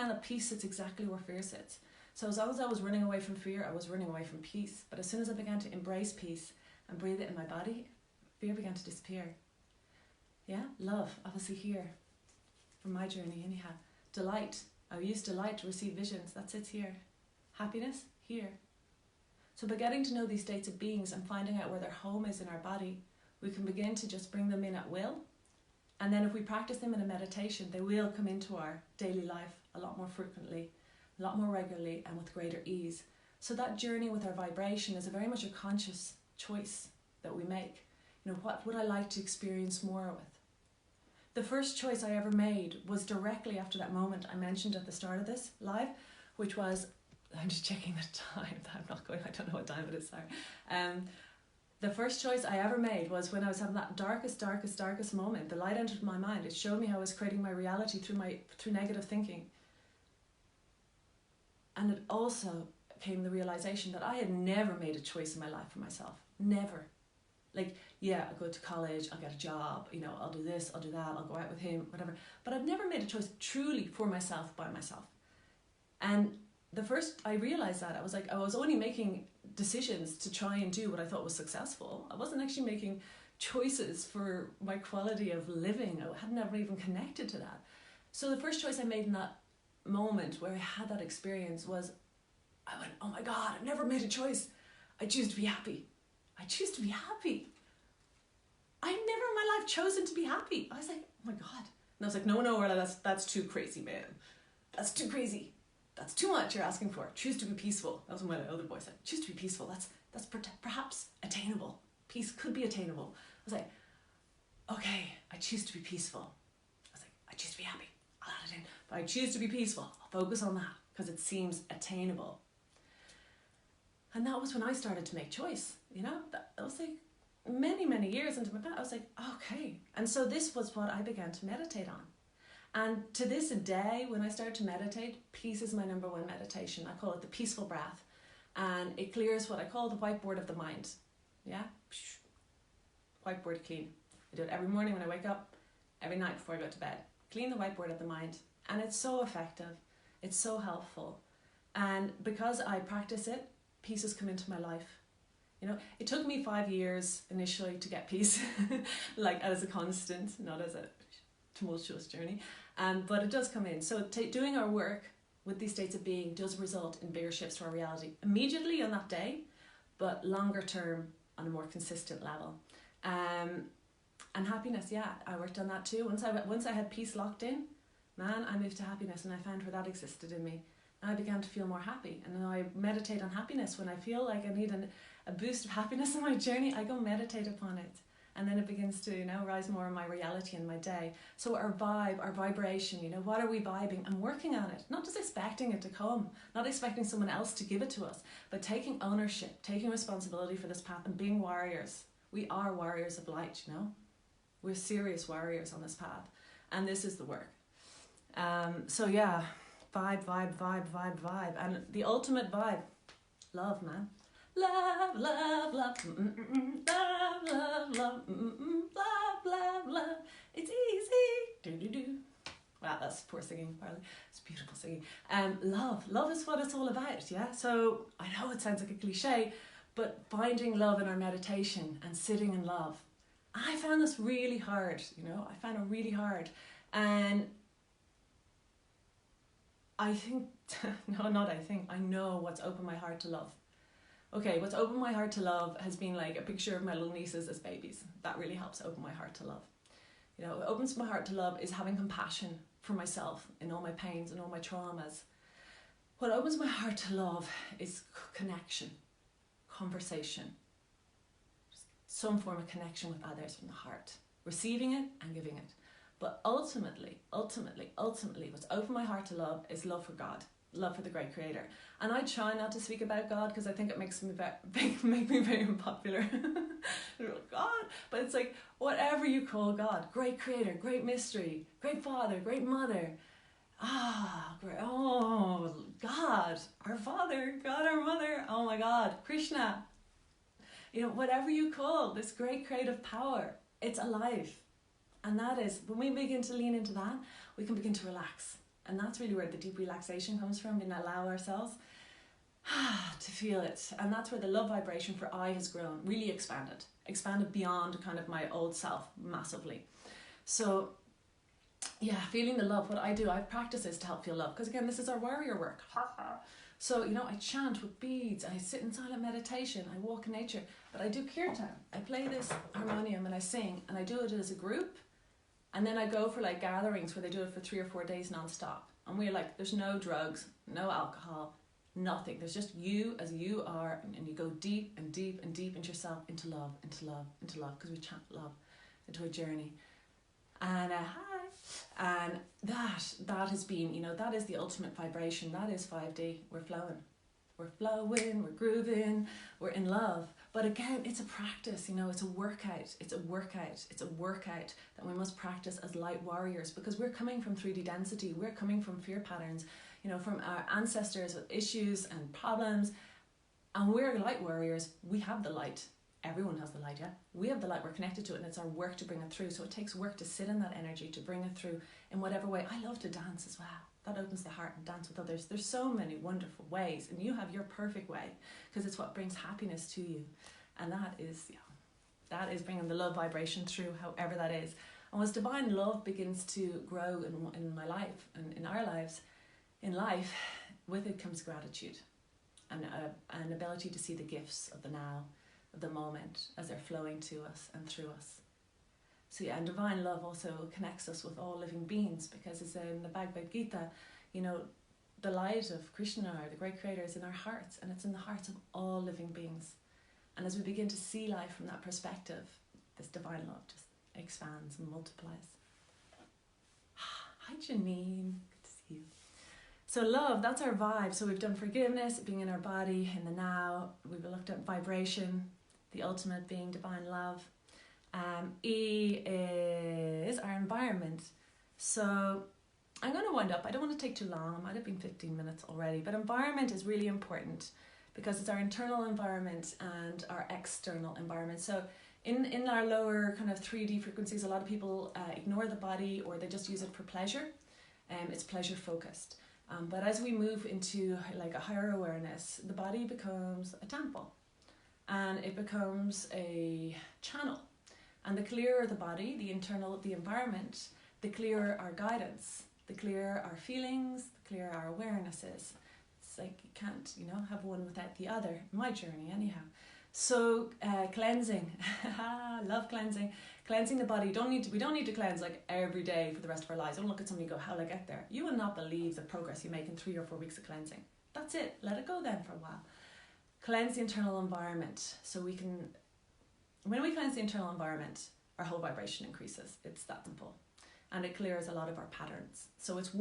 found that peace sits exactly where fear sits. So as long as I was running away from fear, I was running away from peace. But as soon as I began to embrace peace and breathe it in my body, fear began to disappear. Yeah, love, obviously here, from my journey anyhow. Delight, I use delight to receive visions, that sits here. Happiness, here. So by getting to know these states of beings and finding out where their home is in our body, we can begin to just bring them in at will. And then if we practice them in a meditation, they will come into our daily life a lot more frequently, a lot more regularly, and with greater ease. So that journey with our vibration is very much a conscious choice that we make. You know, what would I like to experience more with? The first choice I ever made was directly after that moment I mentioned at the start of this live, which was, I'm just checking the time, I'm not going, I don't know what time it is, sorry. The first choice I ever made was when I was having that darkest moment. The light entered my mind. It showed me how I was creating my reality through negative thinking. And it also came the realization that I had never made a choice in my life for myself. Never. Like, yeah, I'll go to college, I'll get a job, you know, I'll do this, I'll do that, I'll go out with him, whatever. But I've never made a choice truly for myself, by myself. And the first I realized that, I was like, I was only making decisions to try and do what I thought was successful. I wasn't actually making choices for my quality of living. I had never even connected to that. So the first choice I made in that moment where I had that experience was, I went, oh my God, I've never made a choice. I choose to be happy. I choose to be happy. I've never in my life chosen to be happy. I was like, oh my God. And I was like, no, Orla, that's too crazy, man. That's too crazy. That's too much you're asking for. Choose to be peaceful. That was what my other boy said. Choose to be peaceful. That's perhaps attainable. Peace could be attainable. I was like, okay, I choose to be peaceful. I was like, I choose to be happy. I'll add it in. But I choose to be peaceful. I'll focus on that because it seems attainable. And that was when I started to make choice. You know, that was like many years into my path. I was like, okay. And so this was what I began to meditate on. And to this day, when I started to meditate, peace is my number one meditation. I call it the peaceful breath. And it clears what I call the whiteboard of the mind. Yeah? Whiteboard clean. I do it every morning when I wake up, every night before I go to bed. Clean the whiteboard of the mind. And it's so effective. It's so helpful. And because I practice it, peace has come into my life. You know, it took me 5 years initially to get peace, like as a constant, not as a tumultuous journey, but it does come in. So doing our work with these states of being does result in bigger shifts to our reality immediately on that day, but longer term on a more consistent level. And happiness, yeah, I worked on that too. Once I had peace locked in, man, I moved to happiness, and I found where that existed in me. And I began to feel more happy. And now I meditate on happiness. When I feel like I need a boost of happiness in my journey, I go meditate upon it. And then it begins to, you know, rise more in my reality in my day. So our vibe, our vibration, you know, what are we vibing? I'm working on it. Not just expecting it to come, not expecting someone else to give it to us, but taking ownership, taking responsibility for this path and being warriors. We are warriors of light, you know. We're serious warriors on this path. And this is the work. So yeah, vibe. And the ultimate vibe, love, man. Love, love, love. It's easy. Wow, that's poor singing, Harley. It's beautiful singing. Love is what it's all about, yeah? So I know it sounds like a cliche, but finding love in our meditation and sitting in love. I found this really hard, you know? I found it really hard. And I think, I know what's opened my heart to love. Okay, what's opened my heart to love has been like a picture of my little nieces as babies. That really helps open my heart to love. You know, what opens my heart to love is having compassion for myself in all my pains and all my traumas. What opens my heart to love is connection, conversation, some form of connection with others from the heart, receiving it and giving it. But ultimately, what's opened my heart to love is love for God, love for the great creator. And I try not to speak about God because I think it makes me make me very unpopular. God, but it's like whatever you call God, great creator, great mystery, great father, great mother. Oh, God, our father, God, our mother. Oh my God, Krishna. You know, whatever you call this great creative power, it's alive. And that is, when we begin to lean into that, we can begin to relax. And that's really where the deep relaxation comes from, and allow ourselves to feel it. And that's where the love vibration for I has grown, really expanded beyond kind of my old self massively. So yeah, feeling the love. What I do, I practice this to help feel love, because again, this is our warrior work. So, you know, I chant with beads, I sit in silent meditation, I walk in nature, but I do kirtan. I play this harmonium and I sing, and I do it as a group. And then I go for like gatherings where they do it for 3 or 4 days non-stop. And we're like, there's no drugs, no alcohol, nothing. There's just you as you are, and you go deep and deep and deep into yourself, into love, into love, into love, because we chant love, into a journey. And and that has been, you know, that is the ultimate vibration. That is 5D. We're flowing, we're grooving, we're in love. But again, it's a practice, you know, it's a workout that we must practice as light warriors, because we're coming from 3D density, we're coming from fear patterns, you know, from our ancestors with issues and problems, and we're light warriors. We have the light. Everyone has the light, yeah? We have the light, we're connected to it, and it's our work to bring it through. So it takes work to sit in that energy, to bring it through in whatever way. I love to dance as well. That opens the heart, and dance with others. There's so many wonderful ways, and you have your perfect way, because it's what brings happiness to you. And that is, yeah, that is bringing the love vibration through, however that is. And as divine love begins to grow in my life and in our lives, in life, with it comes gratitude and an ability to see the gifts of the now, of the moment, as they're flowing to us and through us. So yeah, and divine love also connects us with all living beings, because it's in the Bhagavad Gita, you know, the light of Krishna, or the great creator, is in our hearts, and it's in the hearts of all living beings. And as we begin to see life from that perspective, this divine love just expands and multiplies. Hi Janine, good to see you. So love, that's our vibe. So we've done forgiveness, being in our body, in the now. We've looked at vibration, the ultimate being divine love. E is our environment. So I'm going to wind up. I don't want to take too long. I might have been 15 minutes already. But environment is really important, because it's our internal environment and our external environment. So in our lower kind of 3D frequencies, a lot of people ignore the body, or they just use it for pleasure. It's pleasure focused. But as we move into like a higher awareness, the body becomes a temple, and it becomes a channel. And the clearer the body, the environment, the clearer our guidance, the clearer our feelings, the clearer our awareness is. It's like you can't, you know, have one without the other. My journey, anyhow. So cleansing, love cleansing. Cleansing the body. We don't need to cleanse like every day for the rest of our lives. Don't look at somebody and go, how will I get there? You will not believe the progress you make in 3 or 4 weeks of cleansing. That's it. Let it go then for a while. Cleanse the internal environment. So we can, when we cleanse the internal environment, our whole vibration increases. It's that simple. And it clears a lot of our patterns. So it's one